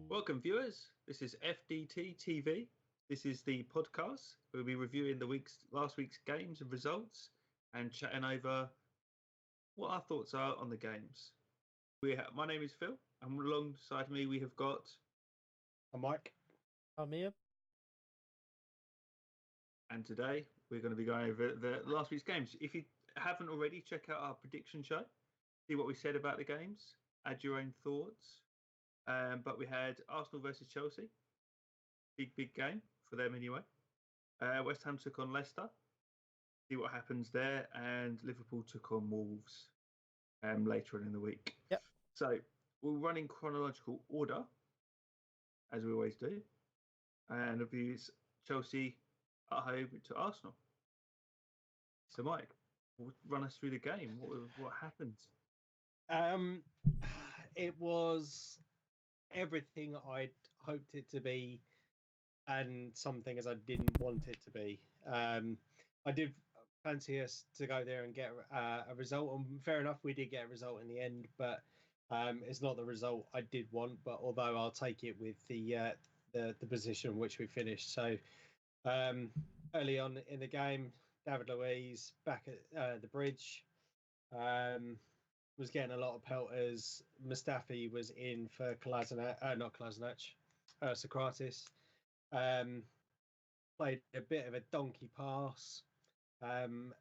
Welcome, viewers. This is FDT-TV. This is the podcast. We'll be reviewing last week's games and results and chatting over what our thoughts are on the games. My name is Phil, and alongside me we have got... I'm Mike. I'm here. And today we're going to be going over the last week's games. If you haven't already, check out our prediction show. See what we said about the games. Add your own thoughts. But we had Arsenal versus Chelsea. Big game for them anyway. West Ham took on Leicester. See what happens there. And Liverpool took on Wolves later on in the week. Yep. So we'll run in chronological order, as we always do. And reviews Chelsea at home to Arsenal. So Mike, run us through the game. What happened? It was everything I'd hoped it to be and something as I didn't want it to be. I did fancy us to go there and get a result, and fair enough, we did get a result in the end, but it's not the result I did want. But although I'll take it with the position in which we finished. So early on in the game, David Luiz back at the bridge. Was getting a lot of pelters. Mustafi was in for Socrates. Played a bit of a donkey pass, and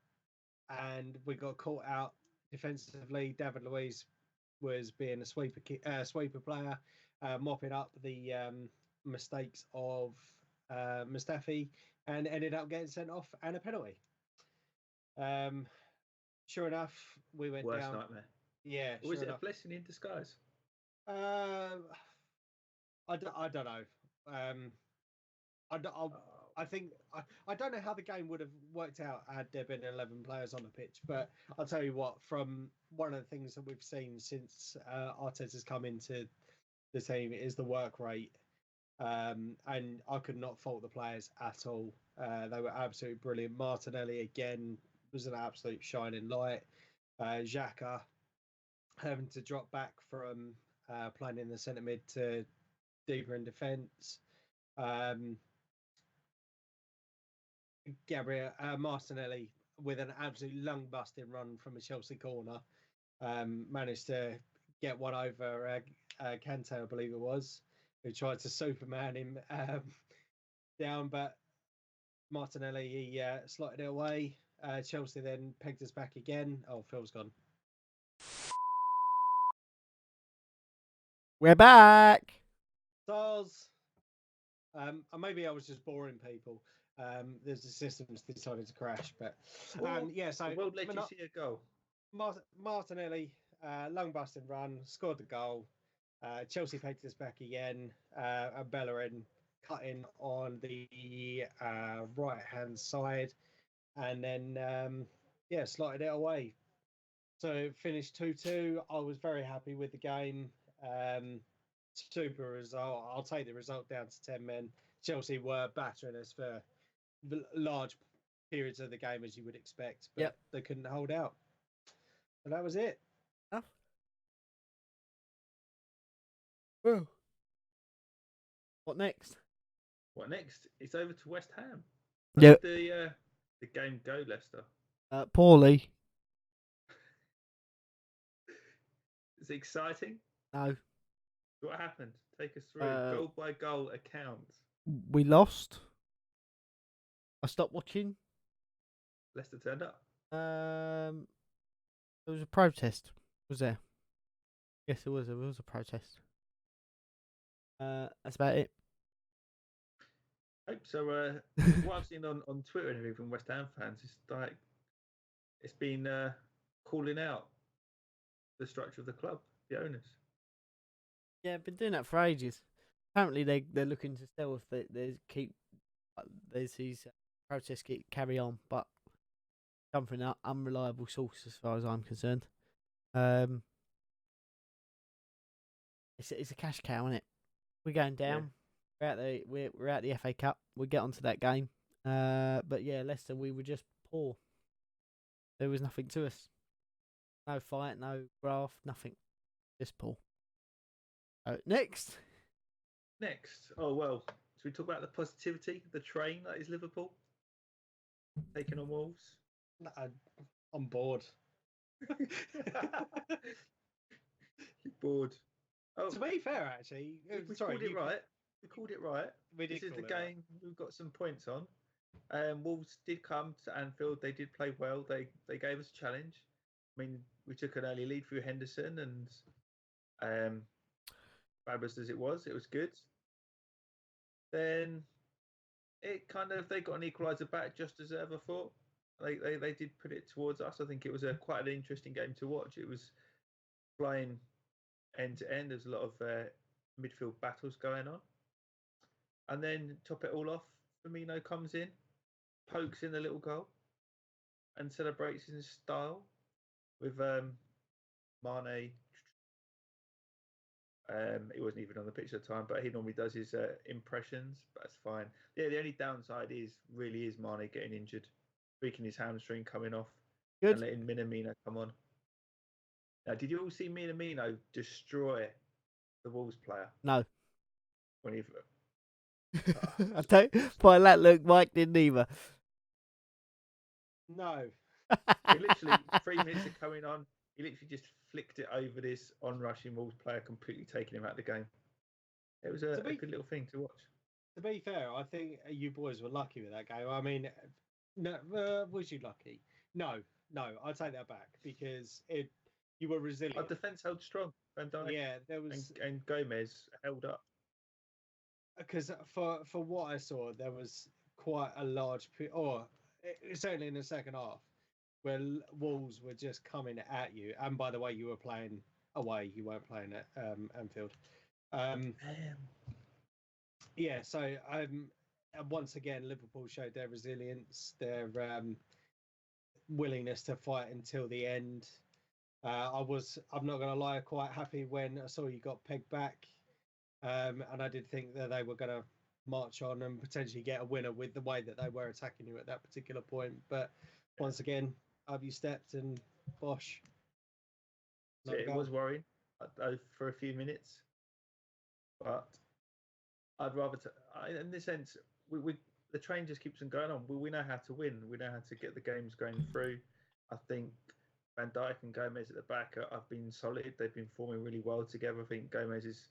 we got caught out defensively. David Luiz was being a sweeper player, mopping up the mistakes of Mustafi, and ended up getting sent off and a penalty. Sure enough, we went Worst down. nightmare. Yeah. Or was it a blessing in disguise? I don't know. I think I don't know how the game would have worked out had there been 11 players on the pitch, but I'll tell you what, from one of the things that we've seen since Arteta's come into the team is the work rate, and I could not fault the players at all. They were absolutely brilliant. Martinelli again was an absolute shining light. Xhaka having to drop back from playing in the centre mid to deeper in defence. Gabriel Martinelli with an absolute lung-busting run from a Chelsea corner managed to get one over Kante, I believe it was, who tried to Superman him down, but Martinelli, he slotted it away. Chelsea then pegged us back again. Oh, Phil's gone. We're back. Stars. Maybe I was just boring people. The systems decided to crash, but yeah. So the world let you see a goal. Martinelli, lung busting run, scored the goal. Chelsea pegged us back again. And Bellerin cutting on the right hand side, and then slotted it away. So it finished 2-2. I was very happy with the game. Super result. I'll take the result down to 10 men. Chelsea were battering us for large periods of the game, as you would expect, but they couldn't hold out. And that was it. Oh. Whoa. What next? It's over to West Ham. Yeah. The game go, Leicester. Poorly. Is it exciting? No. What happened? Take us through goal by goal account. We lost. I stopped watching. Leicester turned up. There was a protest. Was there? Yes, there was. There was a protest. That's about it. Hope so. What I've seen on Twitter and everything from West Ham fans is like it's been calling out the structure of the club, the owners. Yeah, been doing that for ages. Apparently, they're looking to sell if there's these protests carry on, but come from an unreliable source as far as I'm concerned. It's a cash cow, isn't it? We're going down. Yeah. We're at the FA Cup. We'll get onto that game. But yeah, Leicester, we were just poor. There was nothing to us. No fight, no graft, nothing. Just poor. Next. Oh well. Should we talk about the positivity, the train that is Liverpool taking on Wolves? I'm bored. You're bored. Oh, to be fair, actually, we called it right. We called it right. This is the game we've got some points on. Wolves did come to Anfield. They did play well. They gave us a challenge. I mean, we took an early lead through Henderson, and fabulous as it was good. Then they got an equaliser back just as I ever thought. They did put it towards us. I think it was quite an interesting game to watch. It was flying end to end. There's a lot of midfield battles going on. And then top it all off, Firmino comes in, pokes in the little goal, and celebrates in style with Mane. He wasn't even on the pitch at the time, but he normally does his impressions. But that's fine. Yeah, the only downside is Mane getting injured, breaking his hamstring, coming off, and letting Minamino come on. Now, did you all see Minamino destroy the Wolves player? No. When he I don't. By that look, Mike didn't either. No. He literally 3 minutes of coming on. He literally just flicked it over this on-rushing Wolves player, completely taking him out of the game. It was a good little thing to watch. To be fair, I think you boys were lucky with that game. I mean, no, was you lucky? No, I'll take that back because you were resilient. Our defence held strong. Van Dijk, there was and Gomez held up. Because for what I saw, there was quite a large, certainly in the second half, where Wolves were just coming at you. And by the way, you were playing away; you weren't playing at Anfield. Yeah, so once again, Liverpool showed their resilience, their willingness to fight until the end. I'm not going to lie, quite happy when I saw you got pegged back. And I did think that they were going to march on and potentially get a winner with the way that they were attacking you at that particular point. But once again, up you stepped and bosh. So it was worrying for a few minutes. But I'd rather, in this sense, the train just keeps on going on. We know how to win. We know how to get the games going through. I think Van Dijk and Gomez at the back have been solid. They've been forming really well together. I think Gomez is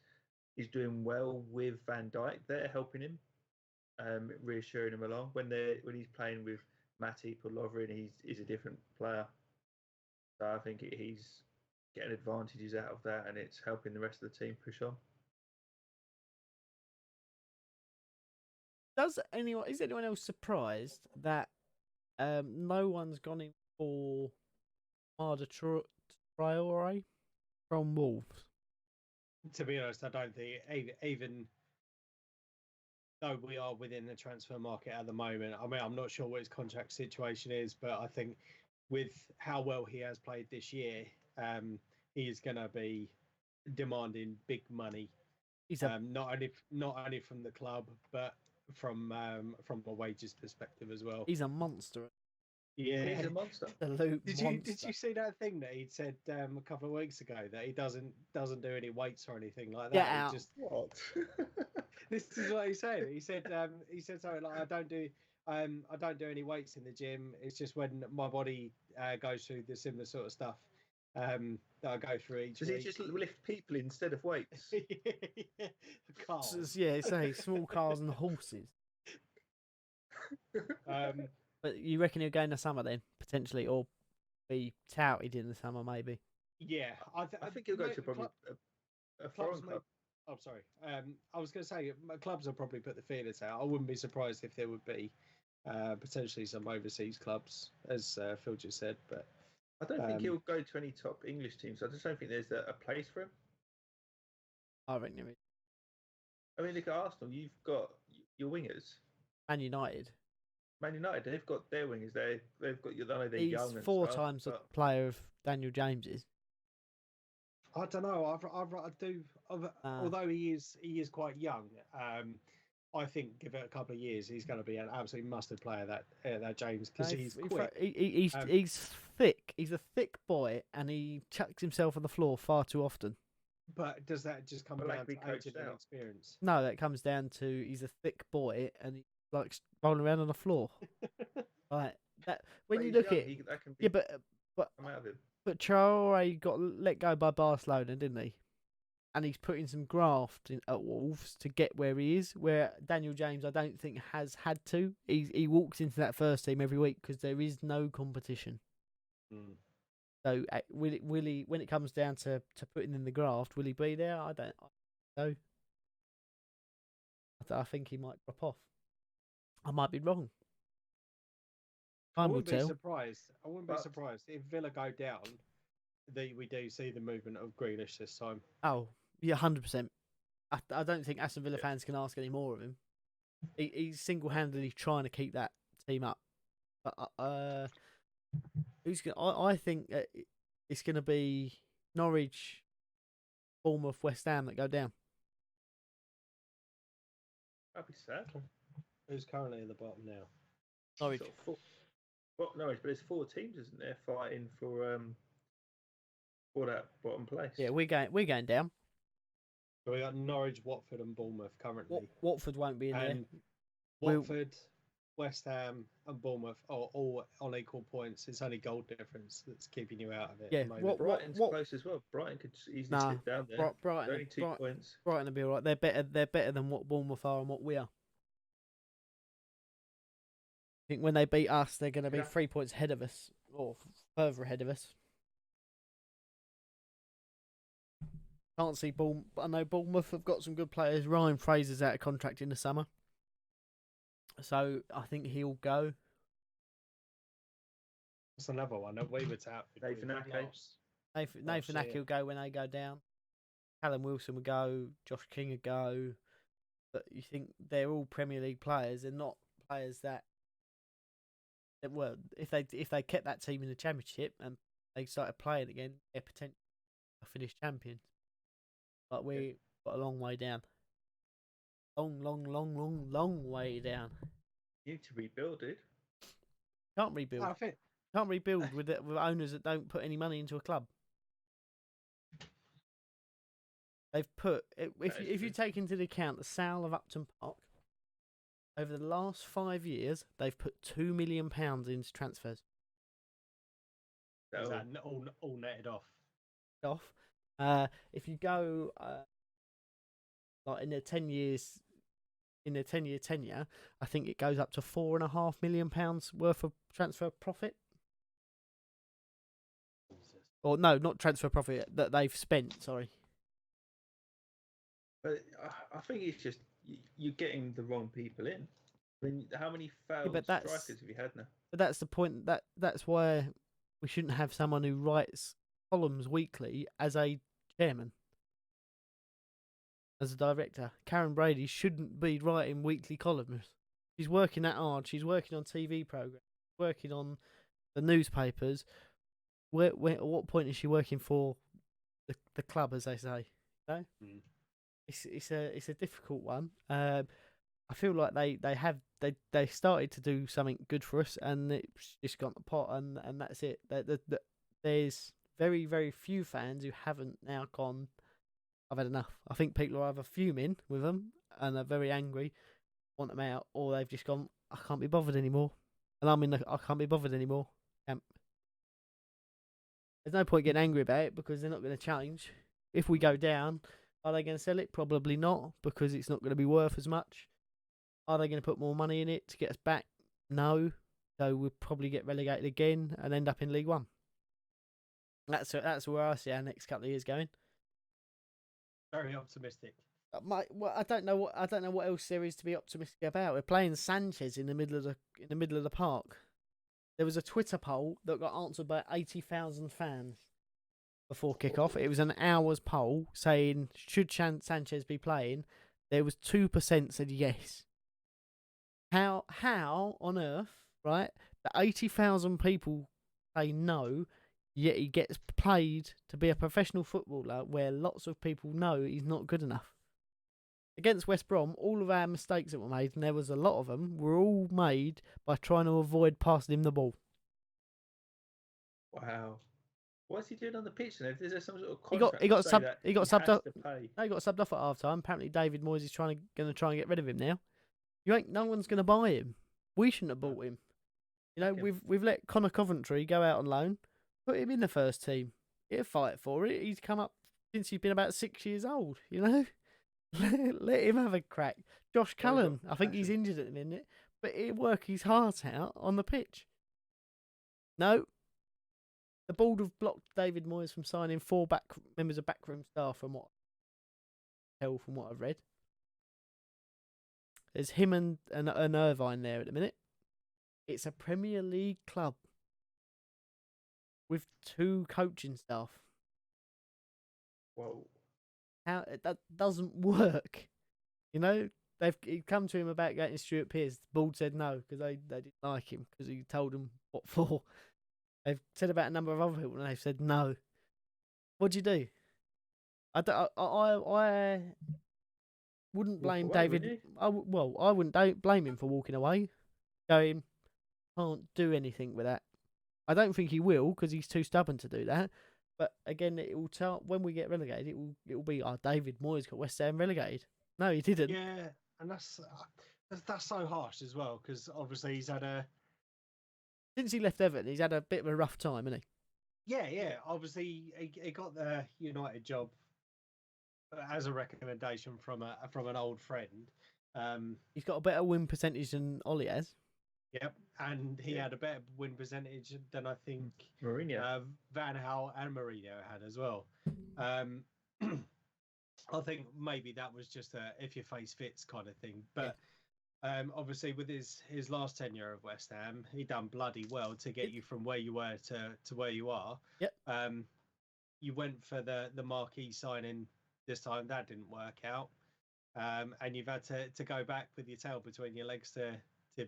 doing well with Van Dijk. They're helping him, reassuring him along. When he's playing with Matip or Lovren, he's a different player. So I think he's getting advantages out of that, and it's helping the rest of the team push on. Is anyone else surprised that no one's gone in for Arda Traore from Wolves? To be honest, I don't think even though we are within the transfer market at the moment. I mean, I'm not sure what his contract situation is, but I think with how well he has played this year, he is going to be demanding big money. He's not only from the club, but from a wages perspective as well. He's a monster. Yeah, he's a monster. Did you see that thing that he'd said a couple of weeks ago that he doesn't do any weights or anything like that? Get out. What? This is what he said. He said something like, I don't do any weights in the gym. It's just when my body goes through the similar sort of stuff that I go through each week. Does he just lift people instead of weights? Cars. Yeah, say small cars and horses. But you reckon he'll go in the summer then, potentially, or be touted in the summer maybe? Yeah, I think he'll go to probably a foreign club. I'm sorry. I was going to say clubs will probably put the feelers out. I wouldn't be surprised if there would be potentially some overseas clubs, as Phil just said. But I don't think he'll go to any top English teams. I just don't think there's a place for him. I reckon there is. I mean, look at Arsenal. You've got your wingers. Man United. Man United, they've got their wingers. They've got. I know they're He's young and four stuff, times the but player of Daniel James is. I don't know. I do. Although he is quite young, I think give it a couple of years, he's going to be an absolute mustard player. That James, because he's quick. He's thick. He's a thick boy, and he chucks himself on the floor far too often. But does that just come down to age and experience? No, that comes down to he's a thick boy, and he likes rolling around on the floor. Like that. When you look at but Traore got let go by Barcelona, didn't he? And he's putting some graft in at Wolves to get where he is. Where Daniel James, I don't think has had to. He walks into that first team every week because there is no competition. So will he? When it comes down to putting in the graft, will he be there? I don't know. I think he might drop off. I might be wrong. I wouldn't be surprised if Villa go down. We do see the movement of Grealish this time. Oh yeah, 100%. I don't think Aston Villa fans can ask any more of him. He's single-handedly trying to keep that team up. But who's going? I think it's going to be Norwich, Bournemouth, West Ham that go down. That'd be sad. Who's currently at the bottom now? Norwich. Norwich, but there's 4 teams, isn't there, fighting for that bottom place? Yeah, we're going down. So we got Norwich, Watford, and Bournemouth currently. Watford won't be in there. Watford, West Ham, and Bournemouth are all on equal points. It's only goal difference that's keeping you out of it. Yeah, Brighton's close as well. Brighton could easily sit down there. Brighton, only 2 points. Brighton will be all right. They're better than what Bournemouth are and what we are. I think when they beat us, they're going to be 3 points ahead of us, or further ahead of us. Can't see Bournemouth. I know Bournemouth have got some good players. Ryan Fraser's out of contract in the summer, so I think he'll go. That's another one. We were out. Nathan Ake will go when they go down. Callum Wilson will go. Josh King will go. But you think they're all Premier League players? They're not players that. Well, if they kept that team in the Championship and they started playing again, they're potentially finish champions. But we got a long way down. Long way down. You need to rebuild it. Can't rebuild. Can't rebuild with owners that don't put any money into a club. They've put if you take into account the sale of Upton Park. Over the last 5 years, they've put £2 million into transfers. Is that all netted off? If you go like in their 10 year tenure, I think it goes up to £4.5 million worth of transfer profit. Or no, not transfer profit that they've spent. Sorry. But I think it's just you're getting the wrong people in. I mean, how many failed strikers have you had now? But that's the point. That's why we shouldn't have someone who writes columns weekly as a chairman, as a director. Karen Brady shouldn't be writing weekly columns. She's working that hard. She's working on TV programs, working on the newspapers. At what point is she working for the club, as they say? You know? It's a difficult one. I feel like they started to do something good for us, and it's just gone to pot, and that's it. There's very, very few fans who haven't now gone, I've had enough. I think people are either fuming with them and are very angry, want them out, or they've just gone, I can't be bothered anymore, and I'm in the I can't be bothered anymore camp. There's no point getting angry about it because they're not going to change. If we go down, are they going to sell it? Probably not, because it's not going to be worth as much. Are they going to put more money in it to get us back? No. So we'll probably get relegated again and end up in League One. That's where I see our next couple of years going. Very optimistic. I don't know what else there is to be optimistic about. We're playing Sanchez in the middle of the park. there was a Twitter poll that got answered by 80,000 fans before kickoff. It was an hour's poll saying, should Sanchez be playing? There was 2% said yes. How on earth, right? The 80,000 people say no, yet he gets played to be a professional footballer where lots of people know he's not good enough. Against West Brom, all of our mistakes that were made, and there was a lot of them, were all made by trying to avoid passing him the ball. Wow. What's he doing on the pitch? And is there some sort of contract He got to say subbed. that He got has subbed up. to pay? No, he got subbed off at half time. Apparently, David Moyes is going to try and get rid of him now. No one's going to buy him. We shouldn't have bought him. You know, we've let Connor Coventry go out on loan. Put him in the first team. He'll fight for it. He's come up since he's been about 6 years old. You know, let him have a crack. Josh Cullen, I think he's injured at the minute, but he'll work his heart out on the pitch. No. The board have blocked David Moyes from signing 4 members of backroom staff from what I've read. There's him and Irvine there at the minute. It's a Premier League club with 2 coaching staff. Whoa. How that doesn't work. You know, they've come to him about getting Stuart Pearce. The board said no because they didn't like him because he told them what for. They've said about a number of other people and they've said no. What'd you do? I wouldn't blame David. I wouldn't blame him for walking away. Going, can't do anything with that. I don't think he will because he's too stubborn to do that. But again, it will tell when we get relegated. It will be David Moyes got West Ham relegated. No, he didn't. Yeah, and that's so harsh as well because obviously he's had since he left Everton, he's had a bit of a rough time, hasn't he? Yeah. Obviously, he got the United job as a recommendation from an old friend. He's got a better win percentage than Ollie has. Yep, and he had a better win percentage than I think Mourinho, Van Gaal and Mourinho had as well. I think maybe that was just a if your face fits kind of thing. But obviously, with his last tenure of West Ham, he done bloody well to get you from where you were to where you are. Yep. You went for the marquee signing this time. That didn't work out. And you've had to go back with your tail between your legs to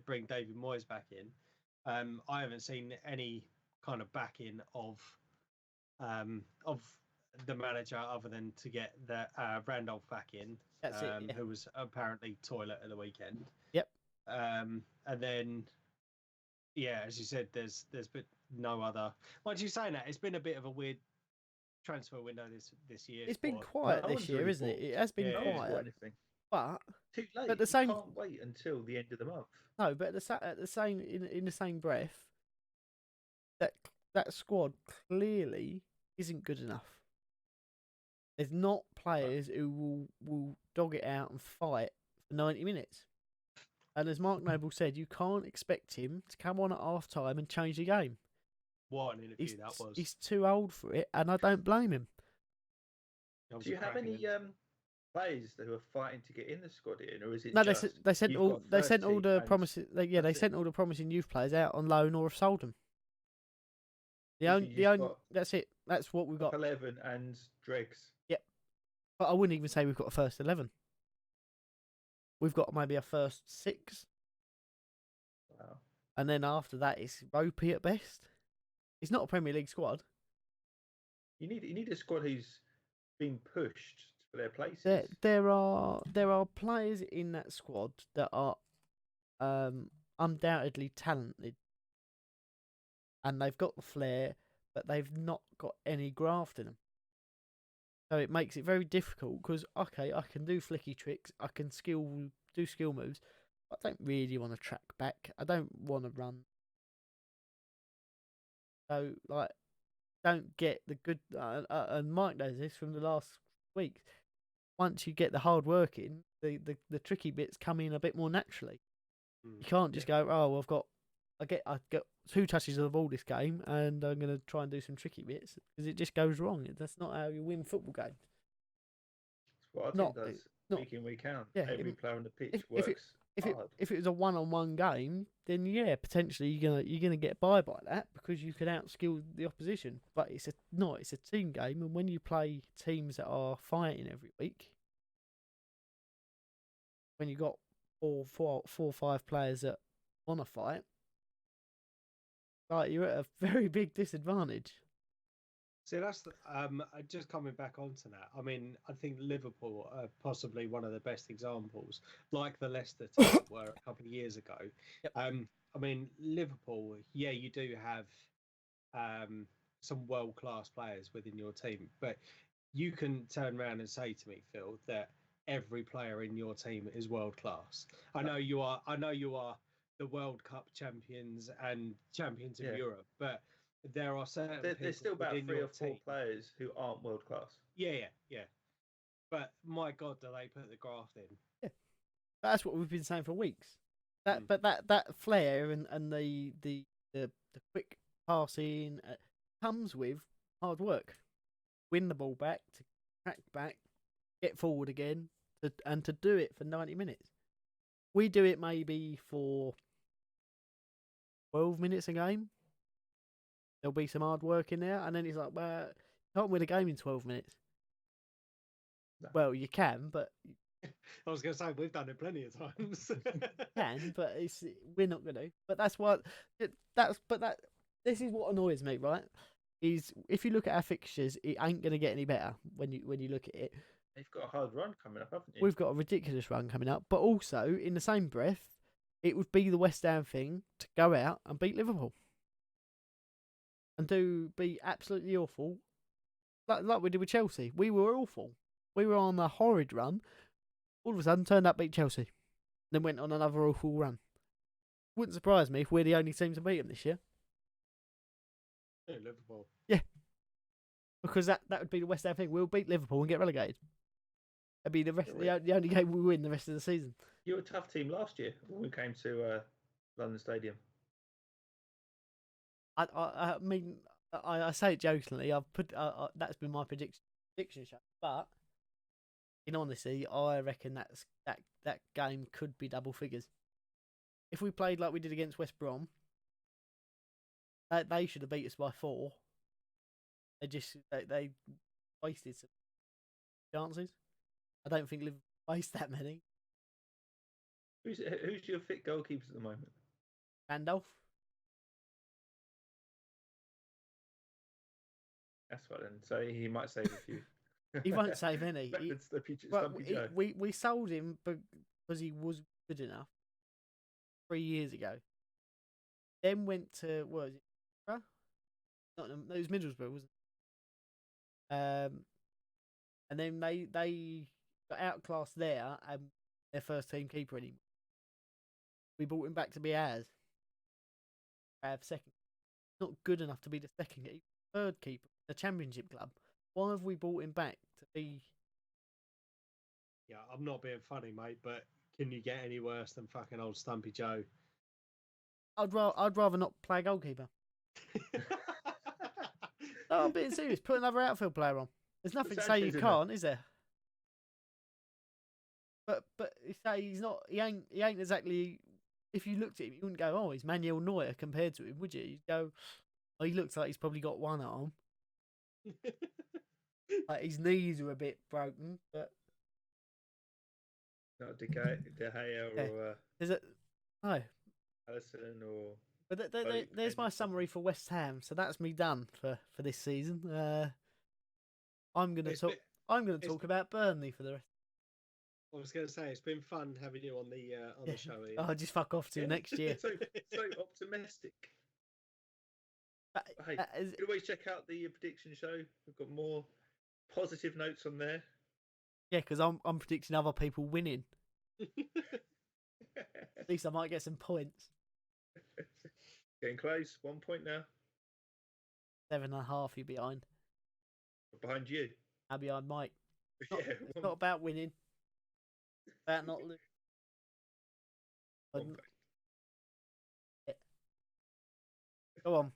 bring David Moyes back in. I haven't seen any kind of backing of the manager other than to get the Randolph back in, who was apparently toilet at the weekend. Yep. And then, as you said, there's been no other. Like you saying that, it's been a bit of a weird transfer window this year. It's been quiet this year, isn't it? It has been quiet. But too late. But you can't wait until the end of the month. No, but in the same breath, that squad clearly isn't good enough. There's not players who will dog it out and fight for 90 minutes. And as Mark Noble said, you can't expect him to come on at half time and change the game. What an interview that was. He's too old for it, and I don't blame him. Do you have any players who are fighting to get in the squad in, or is it? No, they sent all the promising. They sent all the promising youth players out on loan or have sold them. That's it. That's what we've got. 11 and Dregs. Yep, but I wouldn't even say we've got a first 11. We've got maybe a first 6. Wow. And then after that, it's ropey at best. It's not a Premier League squad. You need a squad who's been pushed for their places. There are players in that squad that are undoubtedly talented, and they've got the flair, but they've not got any graft in them. So it makes it very difficult because I can do flicky tricks, I can do skill moves. I don't really want to track back. I don't want to run. So don't get the good. And Mike knows this from the last week. Once you get the hard work in, the tricky bits come in a bit more naturally. You can't just go, I get 2 touches of the ball this game, and I'm going to try and do some tricky bits because it just goes wrong. That's not how you win football games. What I think does not week in, week out. Yeah, Every player on the pitch if works hard. if it was a one-on-one game, then yeah, potentially you're gonna get by that because you can outskill the opposition. But it's a team game, and when you play teams that are fighting every week, when you got four or five players that want to fight, like you're at a very big disadvantage. See, that's just coming back onto that. I mean, I think Liverpool are possibly one of the best examples, like the Leicester team were a couple of years ago. Yep. I mean, Liverpool, yeah, you do have some world-class players within your team, but you can turn around and say to me, Phil, that every player in your team is world-class. I know you are the World Cup champions and champions of Europe, but there are certain. There's still about 3 or 4 players who aren't world class. Yeah. But my God, do they put the graft in? Yeah, that's what we've been saying for weeks. But that flair and the quick passing comes with hard work. Win the ball back, to track back, get forward again, and to do it for 90 minutes. We do it maybe for 12 minutes a game. There'll be some hard work in there, and then it's like, well, you can't win a game in 12 minutes. No. Well, you can, but I was going to say we've done it plenty of times. Can, but we're not going to. But this is what annoys me, right? Is if you look at our fixtures, it ain't going to get any better when you look at it. You've got a hard run coming up, haven't you? We've got a ridiculous run coming up, but also in the same breath, it would be the West Ham thing to go out and beat Liverpool. And be absolutely awful, like we did with Chelsea. We were awful. We were on a horrid run. All of a sudden, turned up, beat Chelsea, then went on another awful run. Wouldn't surprise me if we're the only team to beat them this year. Yeah, Liverpool. Yeah, because that would be the West Ham thing. We'll beat Liverpool and get relegated. That'd be the only game we win the rest of the season. You were a tough team last year when we came to London Stadium. I mean, I say it jokingly. I've put that's been my prediction show, but in honesty, I reckon that game could be double figures. If we played like we did against West Brom, they should have beat us by 4. They wasted some chances. I don't think Liverpool waste that many. Who's your fit goalkeepers at the moment? Randolph. That's right then. So he might save a few. He won't save any. We sold him because he was good enough 3 years ago. Then went to, what was it? It was Middlesbrough, wasn't it? And then they got outclassed there and their first team keeper anymore. We brought him back to be ours. Have second. Not good enough to be the second keeper. Third keeper, the Championship club. Why have we brought him back to be? Yeah, I'm not being funny, mate, but can you get any worse than fucking old Stumpy Joe? I'd rather not play goalkeeper. No, I'm being serious. Put another outfield player on. There's nothing to say you can't, is there? But you say he's not. He ain't exactly. If you looked at him, you wouldn't go, "Oh, he's Manuel Neuer" compared to him, would you? You'd go, "Oh, he looks like he's probably got one arm." Like his knees are a bit broken, but not De Gea or is it? No, Alisson or. But there's my summary for West Ham. So that's me done for this season. I'm gonna talk about Burnley for the rest. I was going to say it's been fun having you on the show. Ian. Oh, just fuck off till next year. so optimistic. Hey, you can always check out the prediction show. We've got more positive notes on there. Yeah, because I'm predicting other people winning. At least I might get some points. Getting close. 1 point now. 7.5 you're behind. Behind you. I'm behind Mike. It's not about winning. It's about not losing. Yeah. Go on.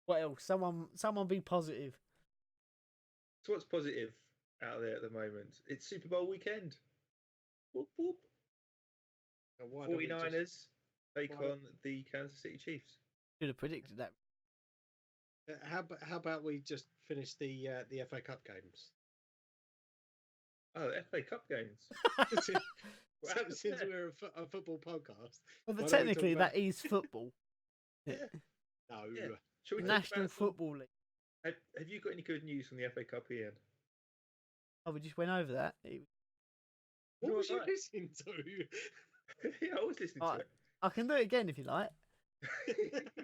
What else? Someone be positive. So what's positive out there at the moment? It's Super Bowl weekend. Whoop, whoop. Now, why don't we 49ers take why- on the Kansas City Chiefs. Should have predicted that. How about we just finish the FA Cup games? Oh, FA Cup games. Since we're a football podcast. Well, Why don't we technically, talk about- that is football. Yeah. No. Yeah. Shall we talk National about some- Football League. Have you got any good news from the FA Cup, Ian? Oh, we just went over that. What No, was you I- listening to? Yeah, I was listening to Alright. it. I can do it again if you like.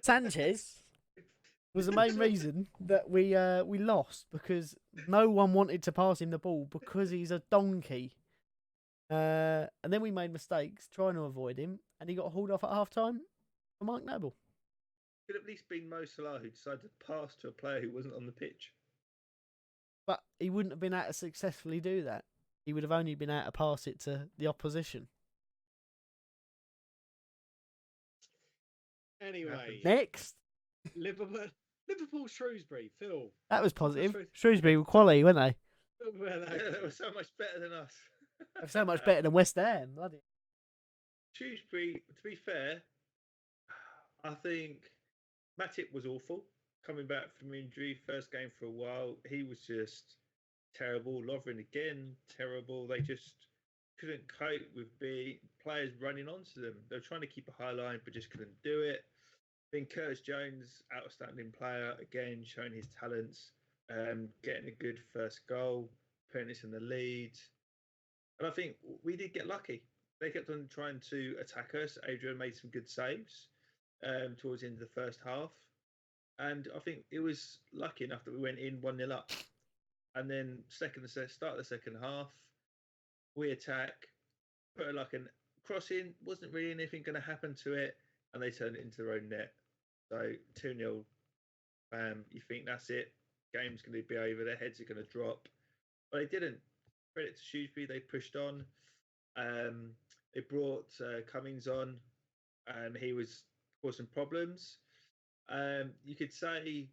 Sanchez was the main reason that we lost, because no one wanted to pass him the ball because he's a donkey. And then we made mistakes trying to avoid him, and he got hauled off at half time for Mark Noble. Could have at least been Mo Salah who decided to pass to a player who wasn't on the pitch. But he wouldn't have been able to successfully do that. He would have only been able to pass it to the opposition. Anyway, Next. Liverpool Shrewsbury. Phil, That was positive. Shrewsbury. Shrewsbury were quality, weren't they? where Yeah, that they were so much better than us. They're so much better than West Ham. Bloody. Shrewsbury, to be fair, I think Matip was awful. Coming back from injury, first game for a while, he was just terrible. Lovren again, terrible. They just couldn't cope with players running onto them. They were trying to keep a high line, but just couldn't do it. Then Curtis Jones, outstanding player, again showing his talents, getting a good first goal, putting us in the lead. And I think we did get lucky. They kept on trying to attack us. Adrian made some good saves towards the end of the first half. And I think it was lucky enough that we went in 1-0 up. And then start of the second half, we attack, put like a cross in, wasn't really anything going to happen to it, and they turned it into their own net. So 2-0, bam, you think that's it, game's going to be over, their heads are going to drop. But they didn't. Credit to Shrewsbury, they pushed on. They brought Cummings on. He was causing problems. You could say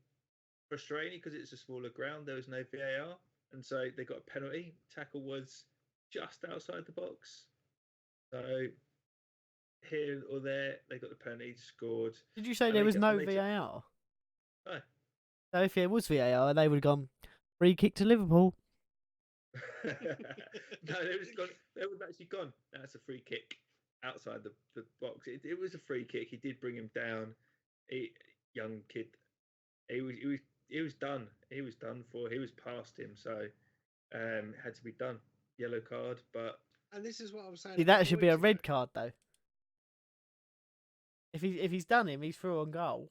frustrating because it's a smaller ground. There was no VAR, and so they got a penalty. Tackle was just outside the box. So here or there, they got the penalty, scored. Did you say And there they was get- no and they took- VAR? No. So if there was VAR, they would have gone free kick to Liverpool. No, they would have actually gone. That's a free kick outside the box. It was a free kick. He did bring him down. Young kid. He was done. He was done for. He was past him. So it had to be done. Yellow card. But And this is what I was saying. See, a that couple should be a weeks red ago. card though. If he's done him, he's through on goal.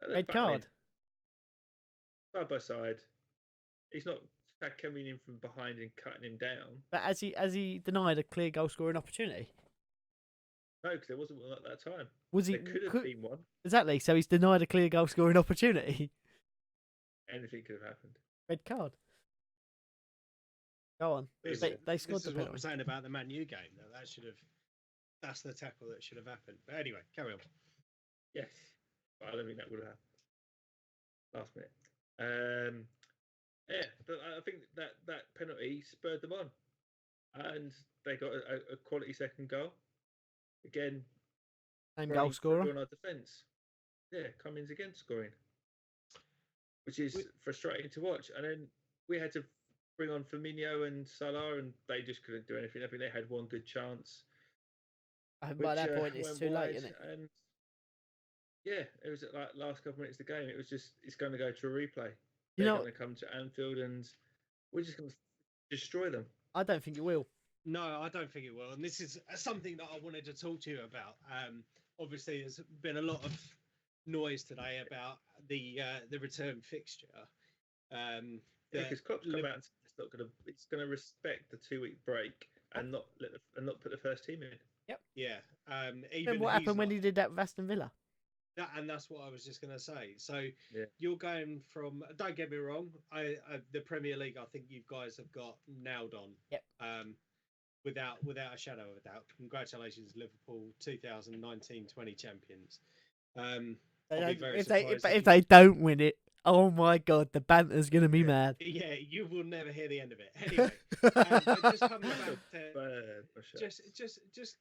Red card. Side by side. He's not coming in from behind and cutting him down. But has he denied a clear goal scoring opportunity? No, because there wasn't one at that time. Was he? There could have been one. Exactly. So he's denied a clear goal scoring opportunity. Anything could have happened. Red card. Go on. This They scored is the what I'm penalty. saying about the Man U game. That should have. That's the tackle that should have happened. But anyway, carry on. Yes, but I don't think that would have happened last minute. Yeah, but I think that penalty spurred them on, and they got a quality second goal. Again, Same throwing goal scorer. pressure on our defence. Yeah, Cummings again scoring, which is frustrating to watch. And then we had to bring on Firmino and Salah, and they just couldn't do anything. I think they had one good chance. And by that point, it's went too late, wide, isn't it? And yeah, it was like last couple of minutes of the game. It was just it's going to go to a replay. You They're know- going to come to Anfield, and we're just going to destroy them. I don't think it will. No, I don't think it will. And this is something that I wanted to talk to you about. Obviously, there's been a lot of noise today about the return fixture. Because Klopp's come out and said it's going to respect the 2-week break and not put the first team in. Yeah. Even Remember what he's happened when not- he did that with Aston Villa? and that's what I was just going to say. So Yeah. you're going from. Don't get me wrong. The Premier League, I think you guys have got nailed on. Yep. Without a shadow of a doubt. Congratulations, Liverpool, 2019-20 champions. I'll be very If surprised they if you- don't win it, Oh my god, the banter's gonna be mad. Yeah, you will never hear the end of it. Anyway, but just coming back to just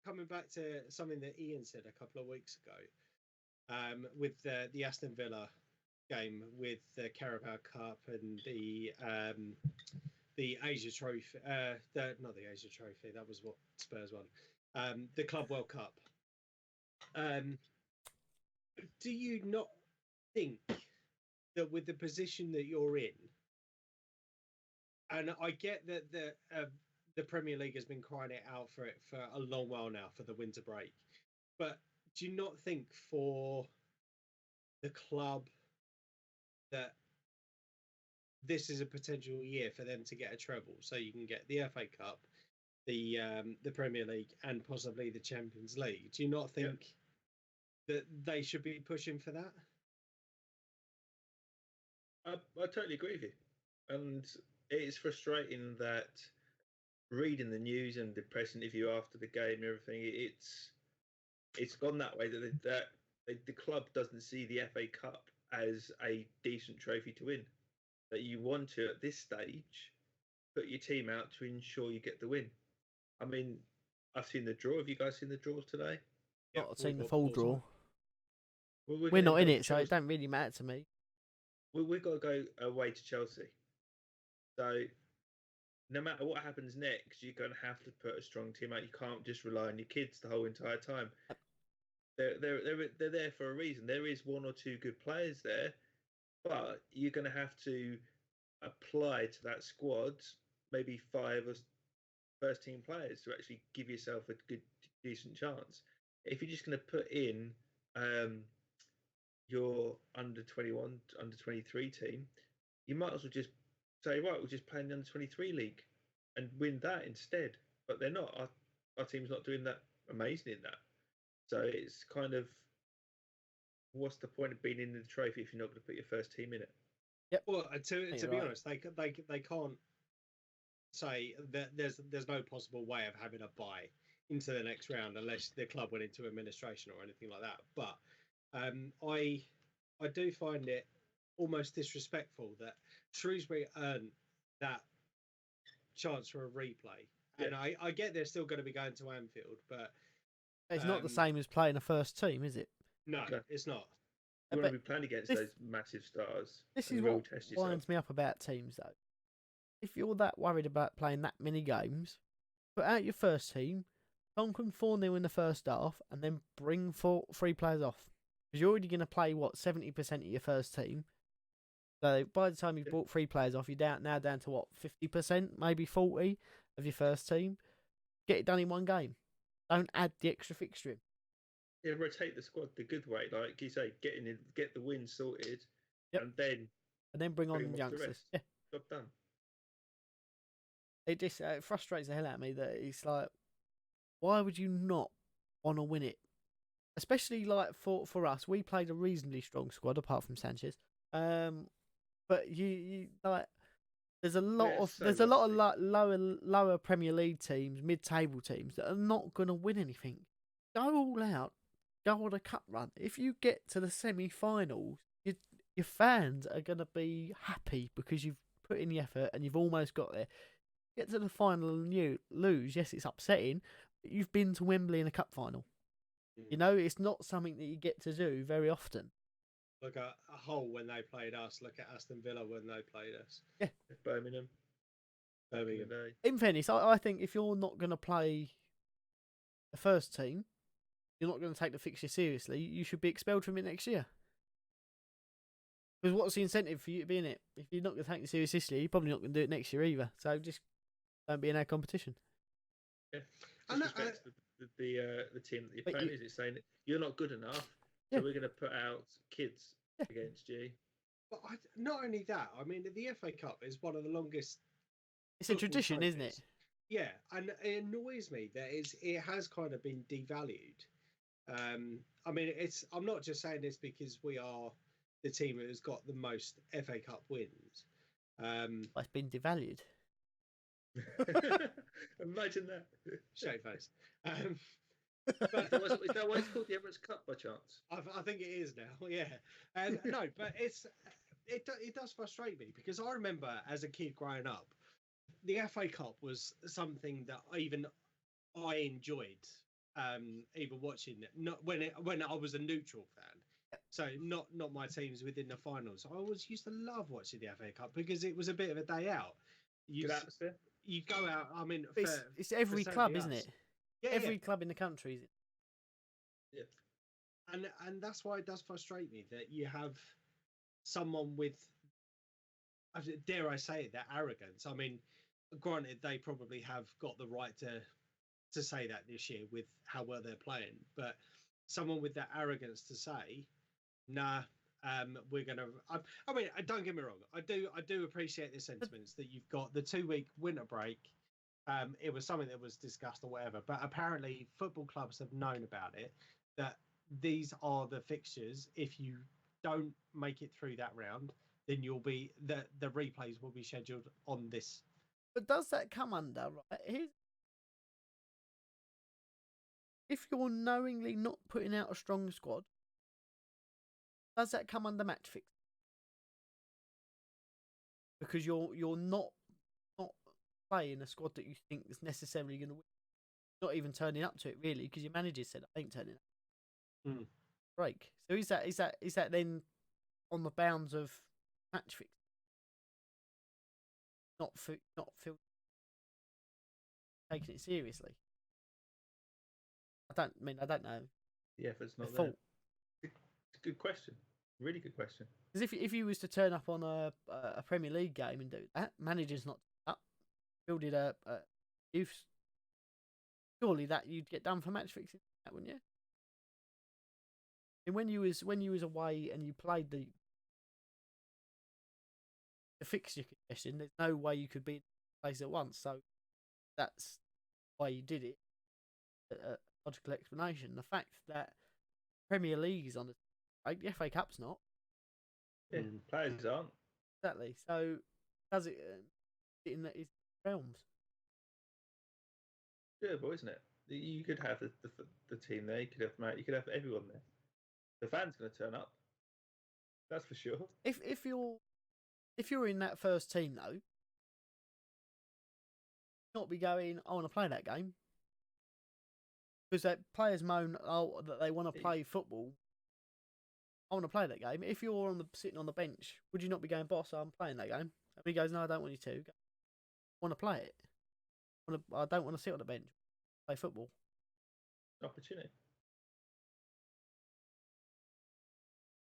coming back to something that Ian said a couple of weeks ago, with the Aston Villa game with the Carabao Cup and the Asia Trophy, not the Asia Trophy, that was what Spurs won, the Club World Cup. Do you not think that with the position that you're in, and I get that the Premier League has been crying it out for a long while now for the winter break, but do you not think for the club that this is a potential year for them to get a treble, so you can get the FA Cup, the Premier League, and possibly the Champions League? Do you not think that they should be pushing for that? I totally agree with you, and it's frustrating that reading the news and the press interview after the game and everything, it's gone that way that the club doesn't see the FA Cup as a decent trophy to win. That you want to, at this stage, put your team out to ensure you get the win. I mean, I've seen the draw. Have you guys seen the draws today? Not seen the full draw. Well, we're not in it, so it don't really matter to me. We've got to go away to Chelsea. So no matter what happens next, you're going to have to put a strong team out. You can't just rely on your kids the whole entire time. They're there for a reason. There is one or two good players there, but you're going to have to apply to that squad maybe 5 or first team players to actually give yourself a good, decent chance. If you're just going to put in your under 21, under 23 team, you might as well just say, right, we'll just play in the under 23 league and win that instead. But they're not. Our team's not doing that amazing in that. So it's kind of, what's the point of being in the trophy if you're not going to put your first team in it? Yep. Well, to be honest, they can't say that there's no possible way of having a bye into the next round unless the club went into administration or anything like that. But I do find it almost disrespectful that Shrewsbury earned that chance for a replay. And I get they're still going to be going to Anfield, but it's not the same as playing a first team, is it? No, it's not. You want to be playing against those massive stars. This is what winds me up about teams, though. If you're that worried about playing that many games, put out your first team, conquer 4-0 in the first half, and then bring 3 players off. Because you're already going to play, 70% of your first team. So by the time you've brought 3 players off, you're now down to 50%, maybe 40% of your first team. Get it done in one game. Don't add the extra fixture in. Yeah, rotate the squad the good way, like you say, get the win sorted, and then bring on youngsters. Yeah, job done. It just frustrates the hell out of me that it's like, why would you not want to win it? Especially like for us, we played a reasonably strong squad apart from Sanchez. But you like, there's a lot of lower Premier League teams, mid-table teams that are not going to win anything. Go all out, go on a cup run. If you get to the semi-finals, your fans are going to be happy because you've put in the effort and you've almost got there. Get to the final and you lose. Yes, it's upsetting, but you've been to Wembley in a cup final. You know, it's not something that you get to do very often. Look at Hull when they played us. Look at Aston Villa when they played us. Yeah. Birmingham. In fairness, I think if you're not going to play the first team, you're not going to take the fixture seriously, you should be expelled from it next year. Because what's the incentive for you to be in it? If you're not going to take it seriously this year, you're probably not going to do it next year either. So just don't be in our competition. Yeah. Disrespect the team that you're playing. Is it saying you're not good enough, so we're going to put out kids against you? But not only that, I mean, the FA Cup is one of the longest. It's a tradition, trophies. Isn't it? Yeah, and it annoys me that it has kind of been devalued. I mean, I'm not just saying this because we are the team that has got the most FA Cup wins. It's been devalued. Imagine that. Shake face. Is that why it's called the Emirates Cup by chance? I think it is now. Yeah, no, but it does frustrate me because I remember as a kid growing up, the FA Cup was something that even I enjoyed. Even watching it, not when I was a neutral fan, so not my teams within the finals. I always used to love watching the FA Cup because it was a bit of a day out. Good atmosphere. You go out. I mean, It's every club, isn't it? Yeah, every club in the country. Is it? Yeah. And that's why it does frustrate me that you have someone with, dare I say it, that arrogance. I mean, granted, they probably have got the right to say that this year with how well they're playing, but someone with that arrogance to say, nah, we're gonna. I mean, don't get me wrong. I do appreciate the sentiments that you've got the 2-week winter break. It was something that was discussed or whatever, but apparently football clubs have known about it, that these are the fixtures. If you don't make it through that round, then you'll be the replays will be scheduled on this. But does that come under right? If you're knowingly not putting out a strong squad, does that come under match fix? Because you're not playing a squad that you think is necessarily going to win. Not even turning up to it really, because your manager said I ain't turning up. Break. So is that then on the bounds of match fix? Not feel taking it seriously. I don't know. Yeah, if it's not fault. It's a good question. Really good question. Because if you was to turn up on a Premier League game and do that, manager's not up, building a youth, surely that you'd get done for match fixing, wouldn't you? And when you was away and you played the fixture congestion, there's no way you could be in the place at once. So that's why you did it. A logical explanation. The fact that Premier League is on the FA Cup's not. Yeah, players aren't. Exactly. So does it in its realms? Doable, isn't it? You could have the team there. You could have Matt. You could have everyone there. The fans going to turn up. That's for sure. If you're in that first team though, not be going, I want to play that game. Because that players moan that they want to play football. I want to play that game. If you're sitting on the bench, would you not be going, boss, I'm playing that game? And he goes, no, I don't want you to. I want to play it. I don't want to sit on the bench. Play football. Opportunity.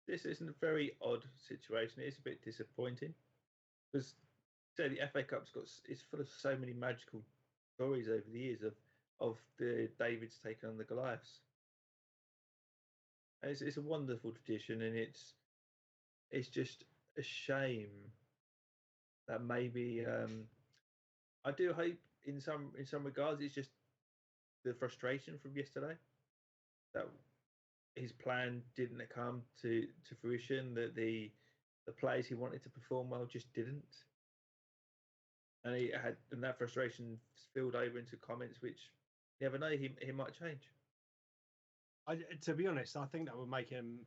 This is a very odd situation. It is a bit disappointing because the FA Cup's it's full of so many magical stories over the years of the Davids taking on the Goliaths. And it's a wonderful tradition, and it's just a shame that maybe I do hope in some regards it's just the frustration from yesterday that his plan didn't come to fruition, that the players he wanted to perform well just didn't, and that frustration spilled over into comments which you never know he might change. To be honest, I think that would make him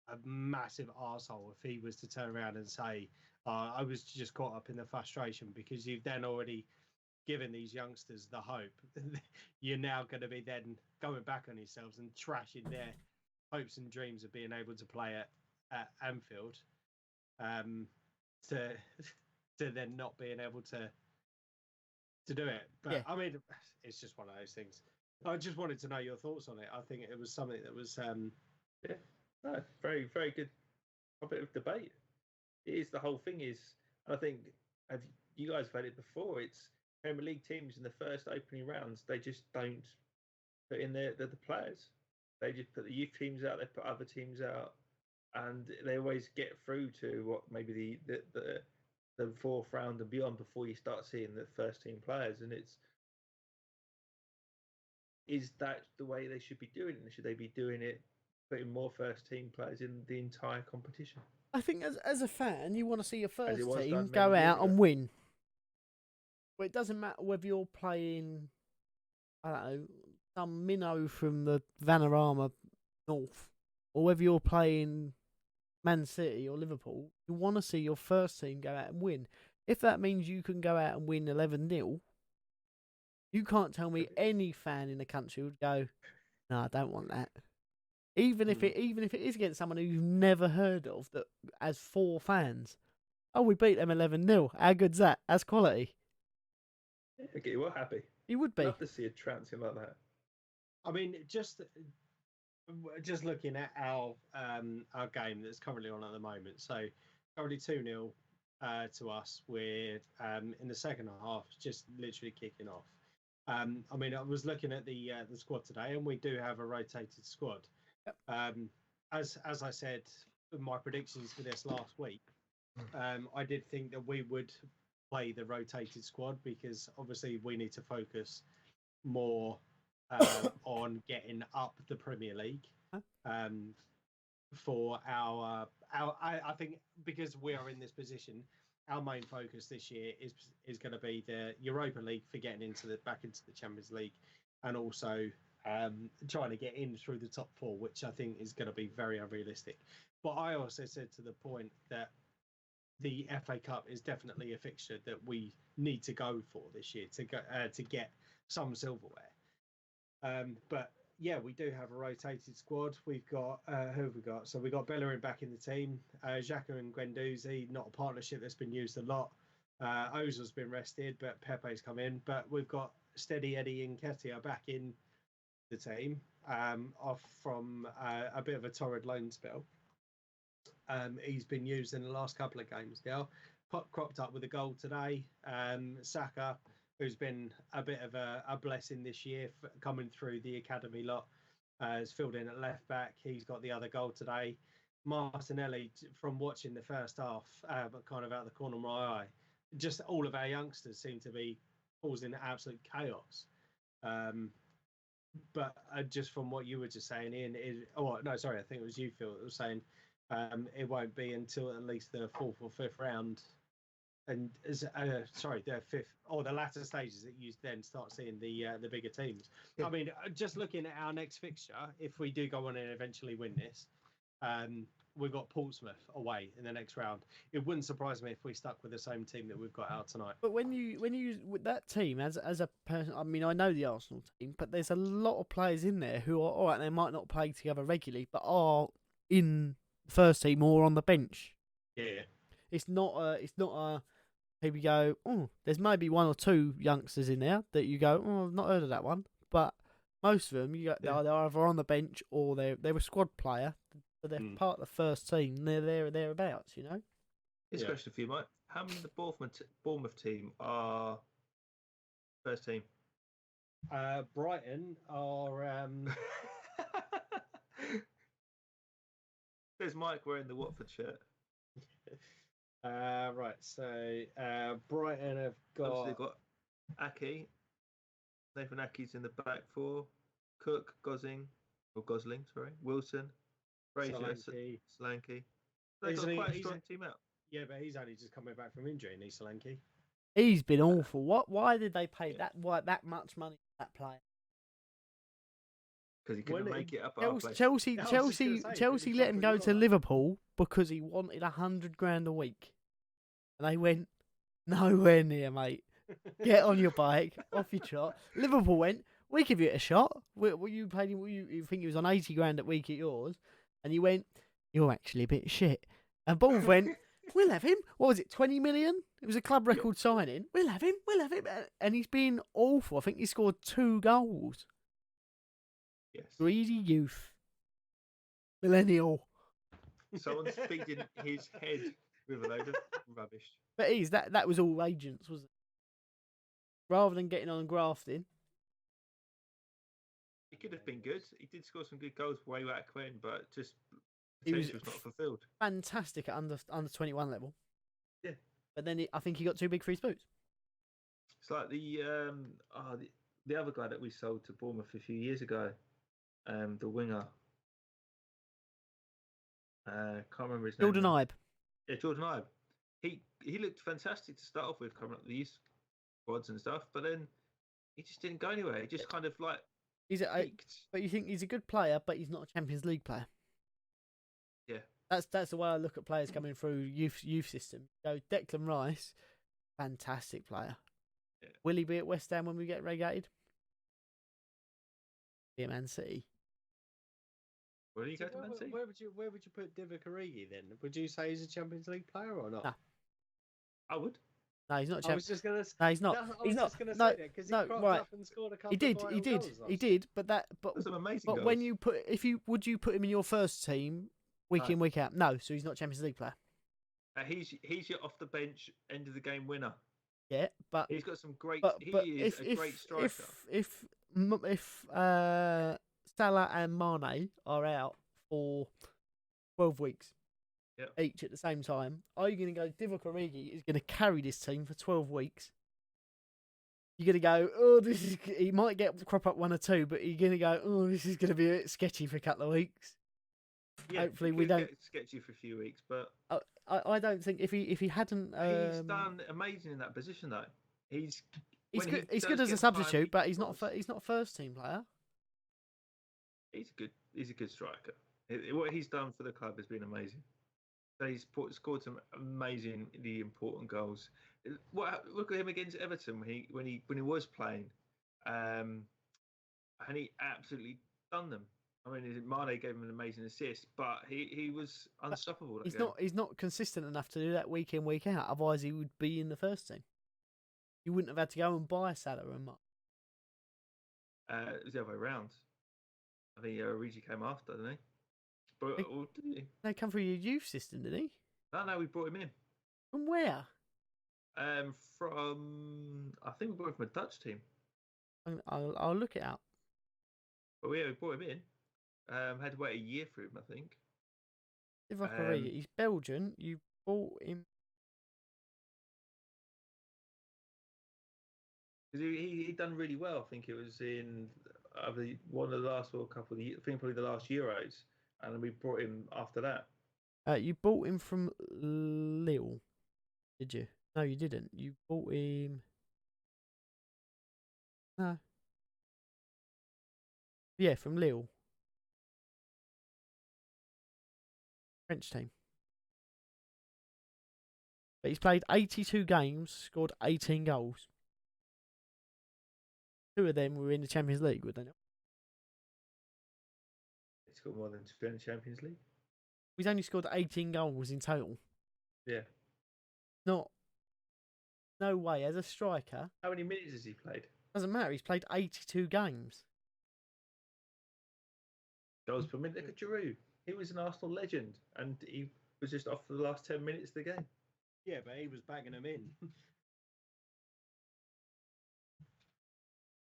a massive arsehole if he was to turn around and say, I was just caught up in the frustration, because you've then already given these youngsters the hope. You're now going to be then going back on yourselves and trashing their hopes and dreams of being able to play at Anfield, to then not being able to do it. But yeah. I mean, it's just one of those things. I just wanted to know your thoughts on it. I think it was something that was very, very good topic of debate. It is, the whole thing is, and I think have you guys have had it before, it's Premier League teams in the first opening rounds, they just don't put in the players. They just put the youth teams out, they put other teams out, and they always get through to what maybe the fourth round and beyond before you start seeing the first team players. And is that the way they should be doing it? Should they be doing it, putting more first team players in the entire competition? I think as a fan, you want to see your first team go out and win. Well, it doesn't matter whether you're playing, I don't know, some minnow from the Vanarama North, or whether you're playing Man City or Liverpool, you want to see your first team go out and win. If that means you can go out and win 11-0, you can't tell me any fan in the country would go, no, I don't want that. Even if it is against someone who you've never heard of that has 4 fans. Oh, we beat them 11-0. How good's that? That's quality. Okay, you were happy. You would be. Love to see a trouncing like that. I mean, just looking at our game that's currently on at the moment. So currently 2-0 to us. We're in the second half, just literally kicking off. I mean, I was looking at the squad today, and we do have a rotated squad. Yep. As I said, my predictions for this last week, I did think that we would play the rotated squad because obviously we need to focus more on getting up the Premier League. For our I think because we are in this position, our main focus this year is going to be the Europa League for getting back into the Champions League, and also trying to get in through the top 4, which I think is going to be very unrealistic. But I also said to the point that the FA Cup is definitely a fixture that we need to go for this year to get some silverware. But yeah, we do have a rotated squad. We've got who have we got? So we got Bellerin back in the team, Xhaka and Guendouzi, not a partnership that's been used a lot. Ozil's been rested, but Pepe's come in. But we've got Steady Eddie Nketiah back in the team, off from a bit of a torrid loan spell. He's been used in the last couple of games now. Cropped up with a goal today. Saka, who's been a bit of a blessing this year, coming through the academy lot, has filled in at left back. He's got the other goal today. Martinelli, from watching the first half, but kind of out the corner of my eye, just all of our youngsters seem to be causing absolute chaos. But just from what you were just saying, Ian, I think it was you, Phil, that was saying it won't be until at least the 4th or 5th round. And the 5th or the latter stages that you then start seeing the bigger teams. Yeah. I mean, just looking at our next fixture, if we do go on and eventually win this, we've got Portsmouth away in the next round. It wouldn't surprise me if we stuck with the same team that we've got out tonight. But when you with that team as a person, I mean, I know the Arsenal team, but there's a lot of players in there who are all right. They might not play together regularly, but are in the first team or on the bench. Yeah, it's not a. People go, oh, there's maybe 1 or 2 youngsters in there that you go, oh, I've not heard of that one. But most of them, they're either on the bench or they're a squad player, so they're part of the first team. And they're there or thereabouts, you know. This question for you, Mike: how many of the Bournemouth team are first team? Brighton are. There's Mike wearing the Watford shirt. Right, so Brighton have got. Obviously they've got Aki. Nathan Aki's in the back 4. Cook, Gosling, Wilson, Fraser, Solanke. They've got quite a strong team out. Yeah, but he's only just coming back from injury, and he's Solanke. He's been awful. Why did they pay that much money for that player? Because he couldn't make it up. Chelsea let him go to Liverpool because he wanted $100,000 a week, and they went nowhere near, mate. Get on your bike, off your trot. Liverpool went, we give you a shot. You paid him. You think he was on $80,000 a week at yours, and you went, you're actually a bit shit. And Bournemouth went, we'll have him. What was it, 20 million? It was a club record signing. We'll have him. And he's been awful. I think he scored 2 goals. Yes. Greedy youth. Millennial. Someone's feeding his head with a load of rubbish. But that was all agents, wasn't it? Rather than getting on and grafting. He could have been good. He did score some good goals way back when, but just potential was not fulfilled. Fantastic at under 21 level. Yeah. But then I think he got too big for his boots. It's like the other guy that we sold to Bournemouth a few years ago. The winger. Can't remember his name. Jordan Ibe. Yeah, Jordan Ibe. He looked fantastic to start off with, coming up with these squads and stuff, but then he just didn't go anywhere. He just kind of like peaked. But you think he's a good player, but he's not a Champions League player. Yeah. That's the way I look at players coming through youth system. Go Declan Rice, fantastic player. Yeah. Will he be at West Ham when we get relegated? Be at Man City. Will he go to Man City? Where would you put Divock Origi then? Would you say he's a Champions League player or not? No. I would. No, he's not. I was just gonna. No, he's not. He's not. Say that because he cropped up and scored a couple. He did. Of He did. goals He did. But some amazing But goals. when you would you put him in your first team week in, week out? No, so he's not a Champions League player. He's your off the bench end of the game winner. Yeah, but he's got some great. But he is a great striker. If Salah and Mane are out for 12 weeks each at the same time, are you going to go? Divock Origi is going to carry this team for 12 weeks. You're going to go, oh, this is. He might crop up one or two, but you're going to go, oh, this is going to be a bit sketchy for a couple of weeks. Yeah, hopefully we don't get sketchy for a few weeks, but I don't think if he hadn't. He's done amazing in that position though. He's good. He's good as a substitute, but he's not a first team player. He's a good striker. What he's done for the club has been amazing. So he's scored some amazingly important goals. Look at him against Everton when he was playing, and he absolutely done them. I mean, Mane gave him an amazing assist, but he was unstoppable. He's not consistent enough to do that week in, week out. Otherwise, he would be in the first team. You wouldn't have had to go and buy Salah and Mane. It was the other way around. I think Origi came after, didn't he? But did he? They come through your youth system, did he? No, we brought him in. From where? From I think we brought him from a Dutch team. I'll look it up. But we brought him in. Had to wait a year for him, I think. Divock Origi, he's Belgian. You bought him. He done really well. I think it was in one of the last World Cup, I think probably the last Euros, and then we brought him after that. You bought him from Lille, did you? No, you didn't. You bought him. No. Yeah, from Lille. French team. But he's played 82 games, scored 18 goals. 2 of them were in the Champions League, were they not? He's got more than 2 in the Champions League. He's only scored 18 goals in total. Yeah. No way. As a striker. How many minutes has he played? Doesn't matter. He's played 82 games. Goals per minute. Look at Giroud. He was an Arsenal legend, and he was just off for the last 10 minutes of the game. Yeah, but he was bagging them in.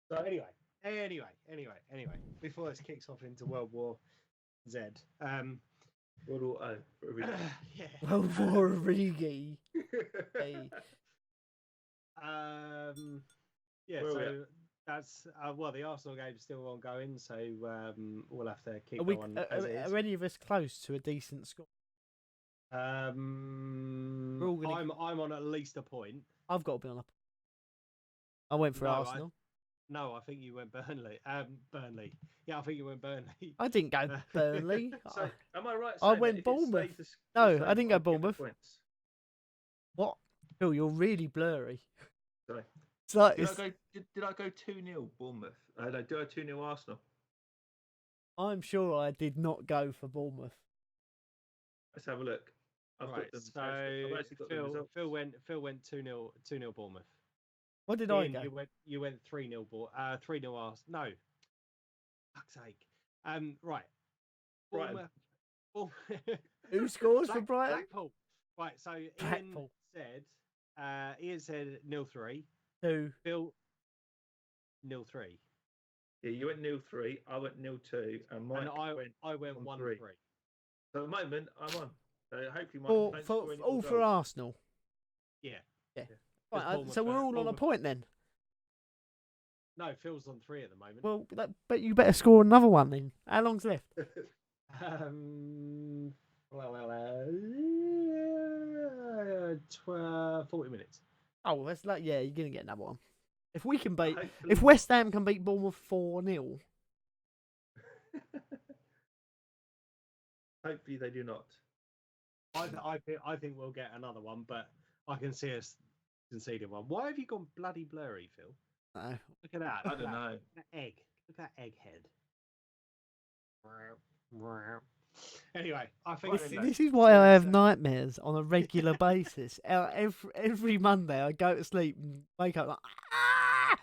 So anyway. Before this kicks off into World War Z, World War O. yeah. World War Origi. Hey. Yeah. So that's the Arsenal game's still ongoing, so we'll have to keep going as it is. Are any of us close to a decent score? I'm on at least a point. I've got to be on a. I went for Arsenal. No, I think you went Burnley. Burnley. Yeah, I think you went Burnley. I didn't go Burnley. So, am I right? I went Bournemouth. No, I didn't go Bournemouth. What? Phil, you're really blurry. Sorry. It's like, did I go 2-0 Bournemouth? No, did I 2-0 Arsenal? I'm sure I did not go for Bournemouth. Let's have a look. Phil went 2-0 Bournemouth. What did I go? You went 3-0 Arsenal. No. Fuck's sake. Right. Brighton. Who scores for Brighton? Blackpool. Right, so Ian said 0-3. Who? Phil 0-3. Yeah, you went 0-3, I went 0-2, and Mike I went 1-3. So at the moment, I'm on. So hopefully all for Arsenal. Yeah. Right, so we're all on a point then. No, Phil's on 3 at the moment. Well, but you better score another one then. How long's left? 40 minutes. Oh, that's you're gonna get another one. If West Ham can beat Bournemouth 4-0, Hopefully they do not. I think we'll get another one, but I can see us conceding one. Why have you gone bloody blurry, Phil? No. Look at that. I don't know. Look at that egg. Look at that egg head. Anyway, I think This is why I have nightmares on a regular basis. Every Monday I go to sleep and wake up like, ah!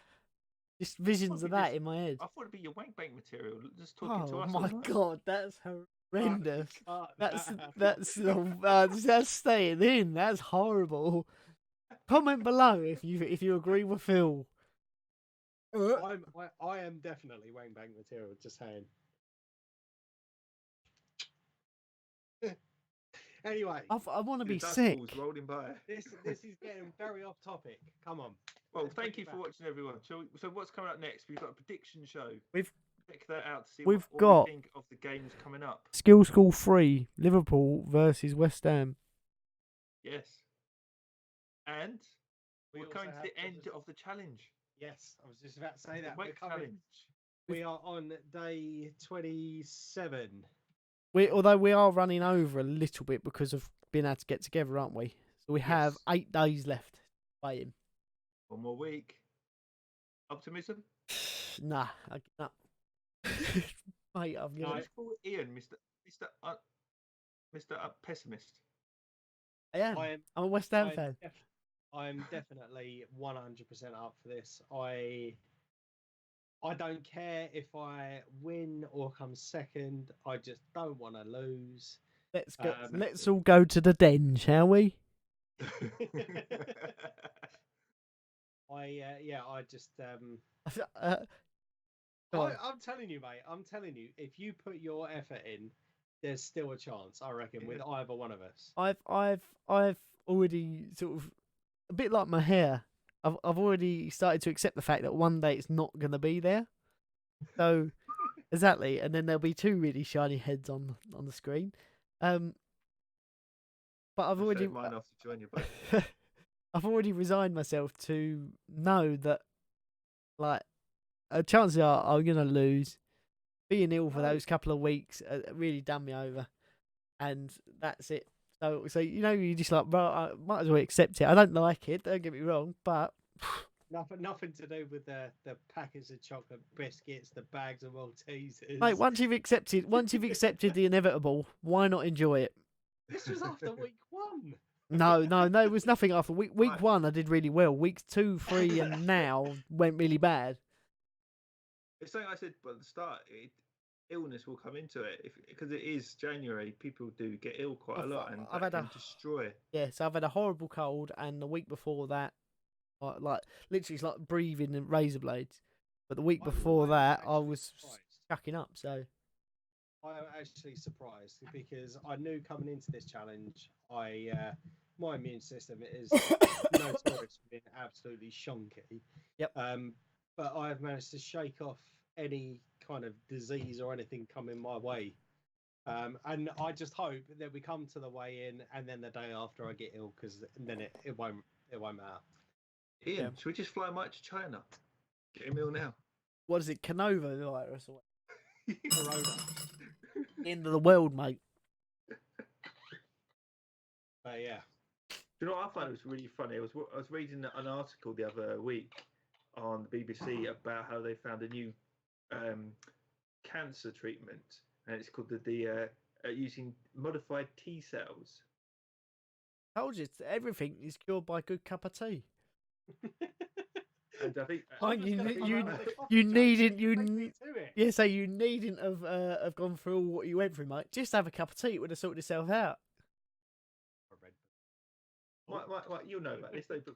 Just visions of that in my head. I thought it'd be your wank bank material. Just talking to Oh us. my all night. God, that's horrendous. That's that. that's staying in. That's horrible. Comment below if you agree with Phil. I am definitely wank bank material. Just saying. Anyway, I want to be dust sick. balls rolling by. this is getting very off topic. Come on. Well, thank you for watching, everyone. So what's coming up next? We've got a prediction show. Check that out to see what we think of the games coming up. Skill School 3, Liverpool versus West Ham. Yes. And we're coming to the end of the challenge. Yes, I was just about to say that. Challenge. We are on day 27. Although we are running over a little bit because of being able to get together, aren't we? So we have 8 days left playing. One more week. Optimism? Nah. Mate, I've No, let's call Ian Mr. Pessimist. I am. I'm a West Ham fan. I'm definitely 100% up for this. I don't care if I win or come second. I just don't want to lose. Let's go. Let's all go to the den, shall we? I just I'm telling you, mate. I'm telling you, if you put your effort in, there's still a chance. I reckon with either one of us. I've already sort of a bit like my hair. I've already started to accept the fact that one day it's not going to be there. So exactly, and then there'll be 2 really shiny heads on the screen. But I've already mine off to join you both. I've already resigned myself to know that, like, chances are I'm gonna lose. Being ill for those couple of weeks really done me over, and that's it. So you just like, well, I might as well accept it. I don't like it. Don't get me wrong, but nothing to do with the packets of chocolate biscuits, the bags of Maltesers. Mate, once you've accepted the inevitable, why not enjoy it? This was after week 1. No, it was nothing after week 1. I did really well. Weeks 2, 3, and now went really bad. It's something I said at the start. Illness will come into it because it is January. People do get ill quite a lot, and I've had destroy. Yeah, so I've had a horrible cold, and the week before that, like literally, it's like breathing in razor blades. But the week before that, I was chucking up. So I am actually surprised because I knew coming into this challenge, my immune system is notorious for being absolutely shonky. Yep. But I have managed to shake off any kind of disease or anything coming my way. And I just hope that we come to the weigh-in and then the day after I get ill, because then it won't matter. Ian, should we just fly Mike to China? Get him ill now. What is it, Canova virus or Corona. End of the world, mate. Yeah. Do you know what I found was really funny? I was reading an article the other week on the BBC about how they found a new cancer treatment, and it's called the using modified T cells. I told you, everything is cured by a good cup of tea. And I think you needn't have gone through all what you went through, mate. Just have a cup of tea; it would have sorted itself out. Mike, you know about this, though. But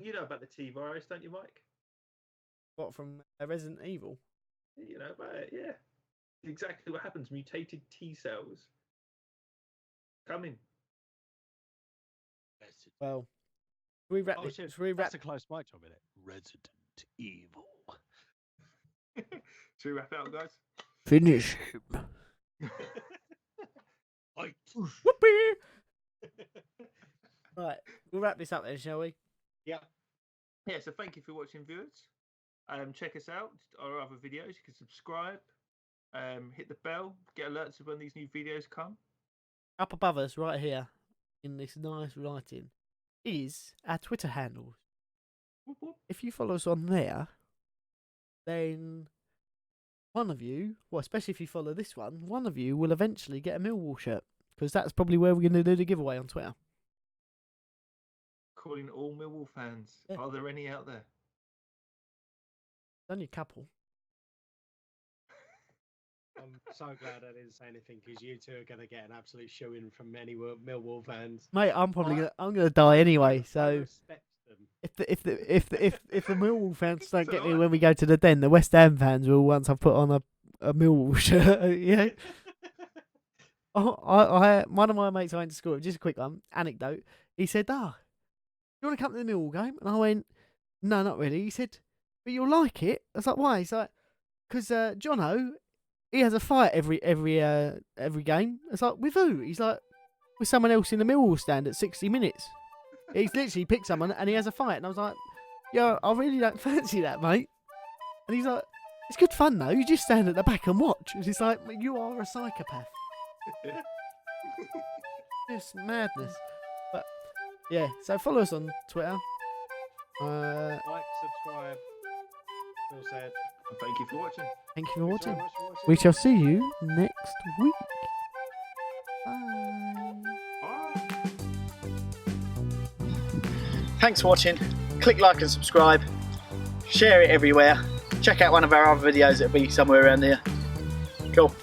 you know about the T virus, don't you, Mike? What, from Resident Evil? You know about it, yeah. Exactly what happens. Mutated T cells coming. Well, we wrap this. That's a close mic job, isn't it? Resident Evil. Should we wrap it up, guys? Finish him. Whoopee! Right, we'll wrap this up then, shall we? Yeah. Yeah, so thank you for watching, viewers. Check us out, our other videos. You can subscribe, hit the bell, get alerts of when these new videos come. Up above us, right here, in this nice writing, is our Twitter handles. If you follow us on there, then one of you, well, especially if you follow this one of you will eventually get a Millwall shirt, because that's probably where we're going to do the giveaway on Twitter. Calling all Millwall fans. Yeah. Are there any out there? Only a couple. I'm so glad I didn't say anything because you two are going to get an absolute shoe-in from many Millwall fans. Mate, I'm gonna die anyway. I So respect them. if the Millwall fans don't get me when we go to the den, the West Ham fans will once I've put on a Millwall shirt. Yeah. I one of my mates I went to school with, just a quick anecdote. He said, you want to come to the Millwall game? And I went, no, not really. He said, but you'll like it. I was like, why? He's like, because Jono, he has a fight every game. It's like, with who? He's like, with someone else in the Millwall stand at 60 minutes. He's literally picked someone and he has a fight. And I was like, yeah, I really don't fancy that, mate. And he's like, it's good fun though. You just stand at the back and watch. And it's like, you are a psychopath. Just madness. But yeah, so follow us on Twitter. Like, subscribe. Phil said. And thank you for watching. Thank you for Thanks very watching. much for watching. We shall see you next week. Bye. Thanks for watching. Click like and subscribe. Share it everywhere. Check out one of our other videos that'll be somewhere around there. Cool.